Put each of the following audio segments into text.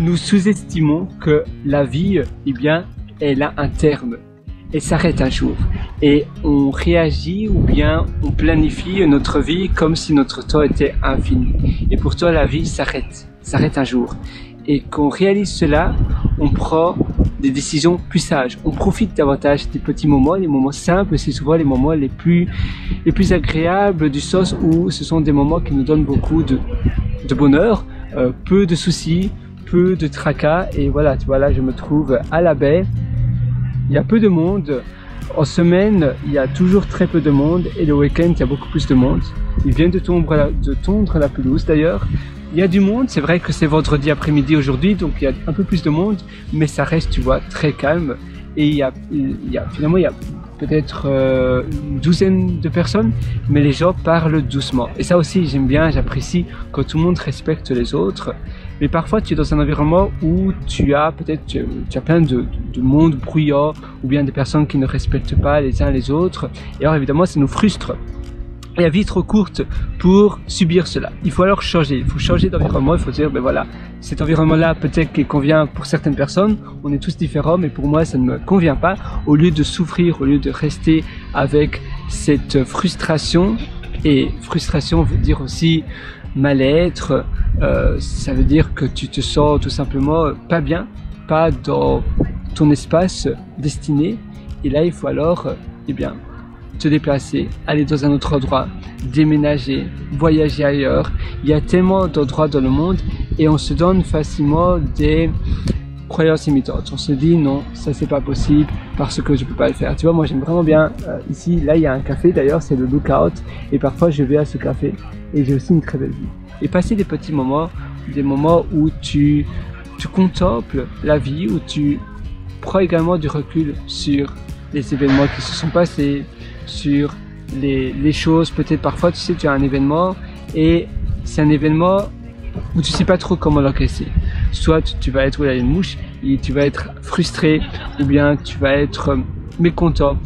nous sous-estimons que la vie, eh bien, elle a un terme. Elle s'arrête un jour. Et on réagit ou bien on planifie notre vie comme si notre temps était infini. Et pourtant, la vie s'arrête un jour. Et quand on réalise cela, on prend des décisions plus sages. On profite davantage des petits moments, les moments simples, c'est souvent les moments les plus agréables, du sens où ce sont des moments qui nous donnent beaucoup de bonheur, peu de soucis, peu de tracas. Et voilà, tu vois, là je me trouve à la baie. Il y a peu de monde. En semaine, il y a toujours très peu de monde et le week-end, il y a beaucoup plus de monde. Il vient de tondre la pelouse d'ailleurs. Il y a du monde, c'est vrai que c'est vendredi après-midi aujourd'hui, donc il y a un peu plus de monde, mais ça reste, tu vois, très calme. Et finalement, il y a peut-être une douzaine de personnes, mais les gens parlent doucement. Et ça aussi, j'aime bien, j'apprécie quand tout le monde respecte les autres. Mais parfois, tu es dans un environnement où tu as plein de monde bruyant, ou bien des personnes qui ne respectent pas les uns les autres. Et alors, évidemment, ça nous frustre. Et la vie est trop courte pour subir cela. Il faut alors changer. Il faut changer d'environnement. Il faut dire, ben voilà, cet environnement-là peut-être qu'il convient pour certaines personnes. On est tous différents, mais pour moi, ça ne me convient pas. Au lieu de souffrir, au lieu de rester avec cette frustration, et frustration veut dire aussi mal-être, ça veut dire que tu te sens tout simplement pas bien, pas dans ton espace destiné. Et là, il faut alors, eh bien, te déplacer, aller dans un autre endroit, déménager, voyager ailleurs. Il y a tellement d'endroits dans le monde et on se donne facilement des croyances limitantes. On se dit non, ça c'est pas possible parce que je peux pas le faire. Tu vois, moi j'aime vraiment bien ici, là il y a un café d'ailleurs, c'est le Lookout et parfois je vais à ce café et j'ai aussi une très belle vue. Et passer des petits moments, des moments où tu contemples la vie, où tu prends également du recul sur les événements qui se sont passés, sur les choses, peut-être parfois tu sais tu as un événement et c'est un événement où tu sais pas trop comment l'encaisser. Soit tu vas être, il y a une mouche, et tu vas être frustré ou bien tu vas être mécontent.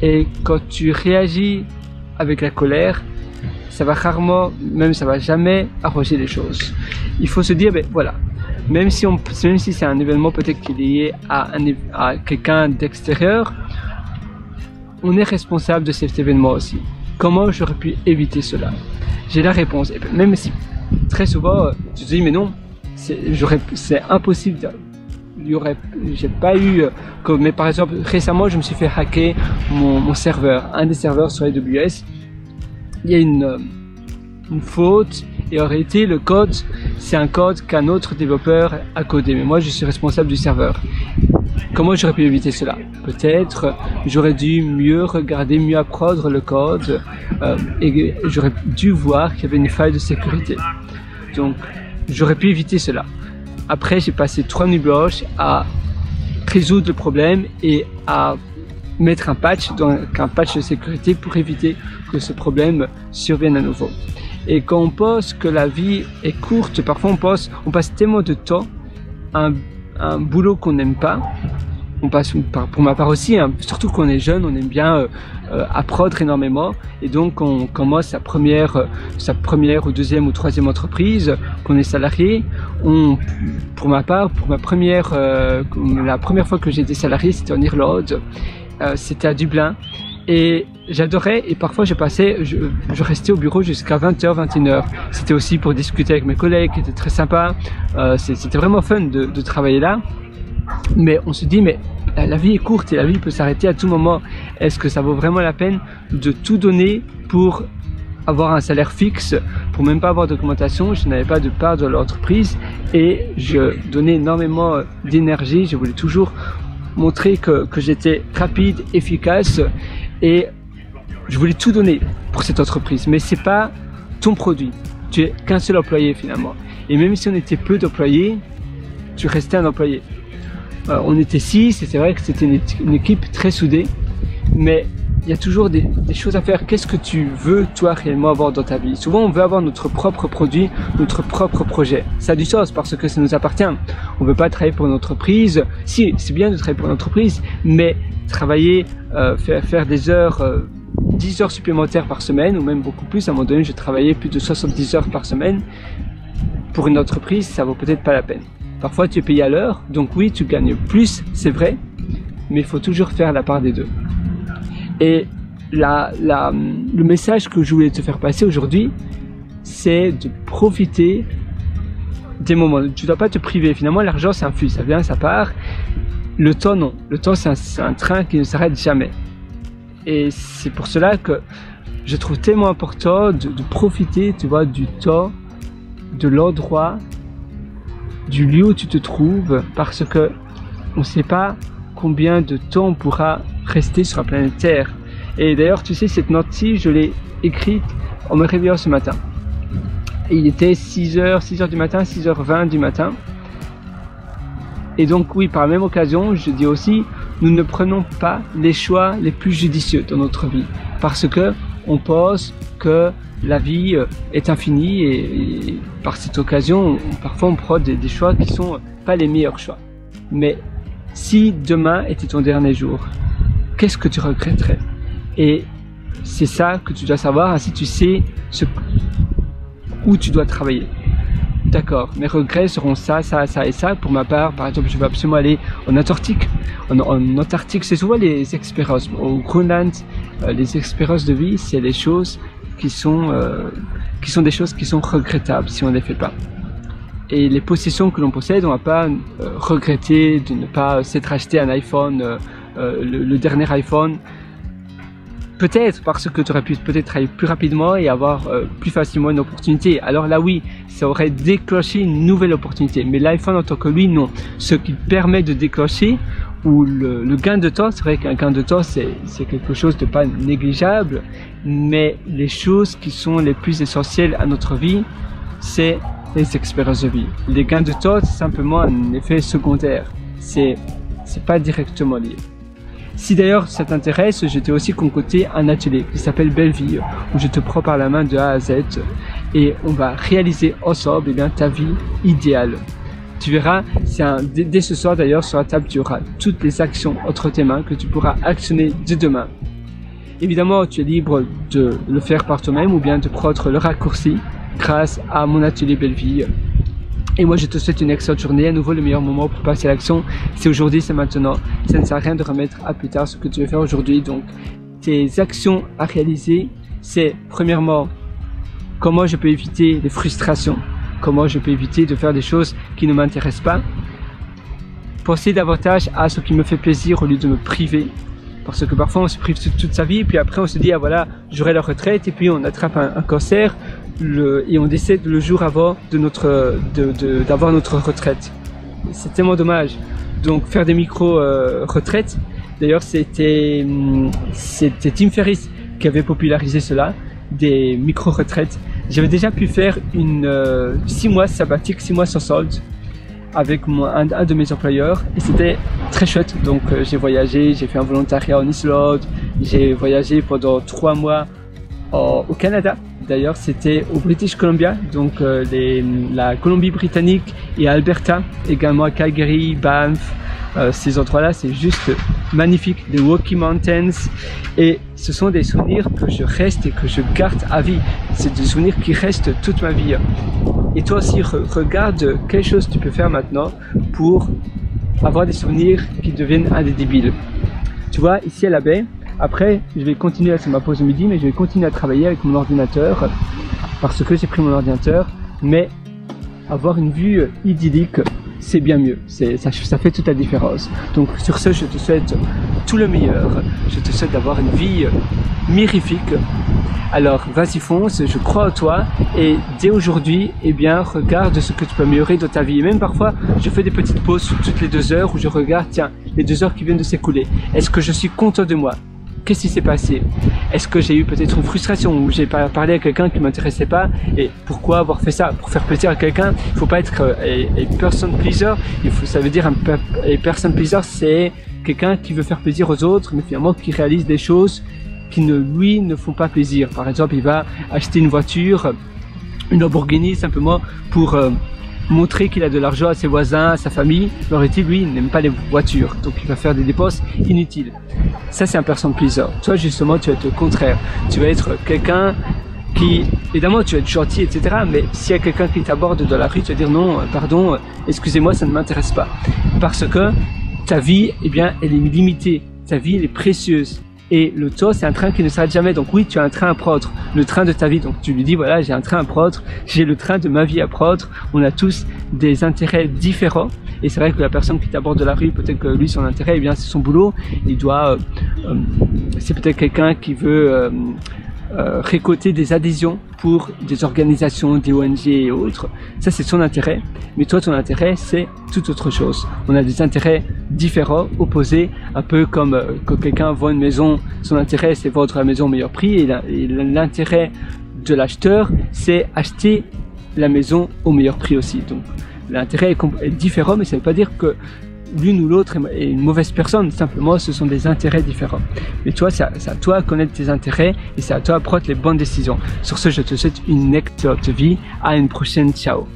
Et quand tu réagis avec la colère, ça va rarement, même ça va jamais arranger les choses. Il faut se dire, ben voilà, même si c'est un événement peut-être qui est lié à quelqu'un d'extérieur, on est responsable de cet événement aussi. Comment j'aurais pu éviter cela? J'ai la réponse. Et même si très souvent tu te dis mais non, c'est impossible. J'ai pas eu. Mais par exemple récemment je me suis fait hacker mon serveur, un des serveurs sur AWS. Il y a une faute et en réalité le code c'est un code qu'un autre développeur a codé. Mais moi je suis responsable du serveur. Comment j'aurais pu éviter cela? Peut-être j'aurais dû mieux regarder, mieux apprendre le code et j'aurais dû voir qu'il y avait une faille de sécurité. Donc j'aurais pu éviter cela. Après j'ai passé 3 nuits blanches à résoudre le problème et à mettre un patch de sécurité pour éviter que ce problème survienne à nouveau. Et quand on pense que la vie est courte, parfois on passe tellement de temps à un boulot qu'on n'aime pas. On passe, pour ma part aussi, hein, surtout quand on est jeune, on aime bien apprendre énormément et donc on commence sa première ou deuxième ou troisième entreprise, qu'on est salarié. Pour ma part, la première fois que j'ai été salarié, c'était en Irlande, c'était à Dublin et j'adorais et parfois je restais au bureau jusqu'à 20h, 21h. C'était aussi pour discuter avec mes collègues qui étaient très sympas, c'était vraiment fun de travailler là. Mais on se dit mais la vie est courte et la vie peut s'arrêter à tout moment. Est-ce que ça vaut vraiment la peine de tout donner pour avoir un salaire fixe, pour même pas avoir d'augmentation? Je n'avais pas de part dans l'entreprise et je donnais énormément d'énergie. Je voulais toujours montrer que j'étais rapide, efficace et je voulais tout donner pour cette entreprise. Mais c'est pas ton produit. Tu es qu'un seul employé finalement. Et même si on était peu d'employés, tu restais un employé. On était 6 et c'est vrai que c'était une équipe très soudée, mais il y a toujours des choses à faire. Qu'est-ce que tu veux toi réellement avoir dans ta vie? Souvent on veut avoir notre propre produit, notre propre projet. Ça a du sens parce que ça nous appartient. On veut pas travailler pour une entreprise. Si, c'est bien de travailler pour une entreprise, mais travailler, faire des heures, 10 heures supplémentaires par semaine ou même beaucoup plus. À un moment donné, je travaillais plus de 70 heures par semaine. Pour une entreprise, ça vaut peut-être pas la peine. Parfois tu es payé à l'heure, donc oui, tu gagnes plus, c'est vrai, mais il faut toujours faire la part des deux. Et le message que je voulais te faire passer aujourd'hui, c'est de profiter des moments. Tu ne dois pas te priver. Finalement, l'argent, c'est un flux, ça vient, ça part. Le temps, non. Le temps, c'est un train qui ne s'arrête jamais. Et c'est pour cela que je trouve tellement important de profiter, tu vois, du temps, de l'endroit, du lieu où tu te trouves, parce que on ne sait pas combien de temps on pourra rester sur la planète Terre. Et d'ailleurs, tu sais, cette note-ci, je l'ai écrite en me réveillant ce matin. Et il était 6h du matin, 6h20 du matin. Et donc oui, par la même occasion, je dis aussi, nous ne prenons pas les choix les plus judicieux dans notre vie. Parce que on pense que la vie est infinie et par cette occasion, parfois on prend des choix qui sont pas les meilleurs choix. Mais si demain était ton dernier jour, qu'est-ce que tu regretterais? Et c'est ça que tu dois savoir, ainsi tu sais où tu dois travailler. D'accord, mes regrets seront ça, ça, ça et ça. Pour ma part, par exemple, je veux absolument aller en Antarctique. En Antarctique, c'est souvent les expériences. Au Groenland, les expériences de vie, c'est les choses qui sont des choses qui sont regrettables si on ne les fait pas. Et les possessions que l'on possède, on ne va pas regretter de ne pas s'être acheté un iPhone, le dernier iPhone. Peut-être parce que tu aurais pu peut-être travailler plus rapidement et avoir plus facilement une opportunité. Alors là oui, ça aurait déclenché une nouvelle opportunité. Mais l'iPhone en tant que lui, non. Ce qui permet de déclencher, ou le gain de temps, c'est vrai qu'un gain de temps c'est quelque chose de pas négligeable. Mais les choses qui sont les plus essentielles à notre vie, c'est les expériences de vie. Les gains de temps, c'est simplement un effet secondaire. C'est pas directement lié. Si d'ailleurs ça t'intéresse, je t'ai aussi concocté un atelier qui s'appelle Belle Vie, où je te prends par la main de A à Z et on va réaliser ensemble ta vie idéale. Tu verras, dès ce soir d'ailleurs sur la table, tu auras toutes les actions entre tes mains que tu pourras actionner dès demain. Évidemment, tu es libre de le faire par toi-même ou bien de prendre le raccourci grâce à mon atelier Belle Vie. Et moi, je te souhaite une excellente journée. À nouveau, le meilleur moment pour passer à l'action, c'est aujourd'hui, c'est maintenant. Ça ne sert à rien de remettre à plus tard ce que tu veux faire aujourd'hui. Donc, tes actions à réaliser, c'est premièrement, comment je peux éviter les frustrations, comment je peux éviter de faire des choses qui ne m'intéressent pas. Penser davantage à ce qui me fait plaisir au lieu de me priver. Parce que parfois, on se prive toute sa vie, puis après, on se dit, ah voilà, j'aurai la retraite, et puis on attrape un cancer. Et on décède le jour avant d'avoir notre retraite. C'est tellement dommage. Donc faire des micro-retraites, d'ailleurs c'était Tim Ferriss qui avait popularisé cela, des micro-retraites. J'avais déjà pu faire 6 mois sabbatique, 6 mois sans solde avec un de mes employeurs et c'était très chouette. Donc j'ai voyagé, j'ai fait un volontariat en Islande, j'ai voyagé pendant 3 mois au Canada. D'ailleurs, c'était au British Columbia, donc la Colombie-Britannique et Alberta, également à Calgary, Banff. Ces endroits-là, c'est juste magnifique, des Rocky Mountains. Et ce sont des souvenirs que je reste et que je garde à vie. C'est des souvenirs qui restent toute ma vie. Et toi aussi, regarde quelle chose tu peux faire maintenant pour avoir des souvenirs qui deviennent indélébiles. Tu vois, ici à la baie, après, je vais continuer, c'est ma pause de midi, mais je vais continuer à travailler avec mon ordinateur parce que j'ai pris mon ordinateur. Mais avoir une vue idyllique, c'est bien mieux. Ça fait toute la différence. Donc sur ce, je te souhaite tout le meilleur. Je te souhaite d'avoir une vie mirifique. Alors vas-y fonce, je crois en toi et dès aujourd'hui, eh bien, regarde ce que tu peux améliorer dans ta vie. Et même parfois, je fais des petites pauses toutes les 2 heures où je regarde, tiens, les 2 heures qui viennent de s'écouler. Est-ce que je suis content de moi? Qu'est-ce qui s'est passé? Est-ce que j'ai eu peut-être une frustration où j'ai parlé à quelqu'un qui m'intéressait pas? Et pourquoi avoir fait ça? Pour faire plaisir à quelqu'un, il faut pas être a person pleaser. Ça veut dire un person pleaser, c'est quelqu'un qui veut faire plaisir aux autres, mais finalement qui réalise des choses qui lui ne font pas plaisir. Par exemple, il va acheter une voiture, une Lamborghini simplement pour montrer qu'il a de l'argent à ses voisins, à sa famille. Alors lui, il n'aime pas les voitures, donc il va faire des dépenses inutiles. Ça, c'est un person pleaser. Toi, justement, tu vas être le contraire. Tu vas être quelqu'un qui, évidemment, tu vas être gentil, etc. Mais s'il y a quelqu'un qui t'aborde dans la rue, tu vas dire non, pardon, excusez-moi, ça ne m'intéresse pas. Parce que ta vie, eh bien, elle est limitée. Ta vie, elle est précieuse. Et le taux, c'est un train qui ne s'arrête jamais. Donc oui, tu as un train à prendre, le train de ta vie. Donc tu lui dis, voilà, j'ai un train à prendre, j'ai le train de ma vie à prendre. On a tous des intérêts différents. Et c'est vrai que la personne qui t'aborde de la rue, peut-être que lui, son intérêt, eh bien, c'est son boulot. Il doit, c'est peut-être quelqu'un qui veut récolter des adhésions pour des organisations, des ONG et autres. Ça, c'est son intérêt. Mais toi, ton intérêt, c'est tout autre chose. On a des intérêts différents, opposés, un peu comme quand quelqu'un vend une maison, son intérêt, c'est vendre la maison au meilleur prix, et l'intérêt de l'acheteur, c'est acheter la maison au meilleur prix aussi. Donc, l'intérêt est différent, mais ça ne veut pas dire que l'une ou l'autre est une mauvaise personne. Simplement, ce sont des intérêts différents. Mais toi, c'est à toi de connaître tes intérêts et c'est à toi de prendre les bonnes décisions. Sur ce, je te souhaite une excellente vie. À une prochaine. Ciao.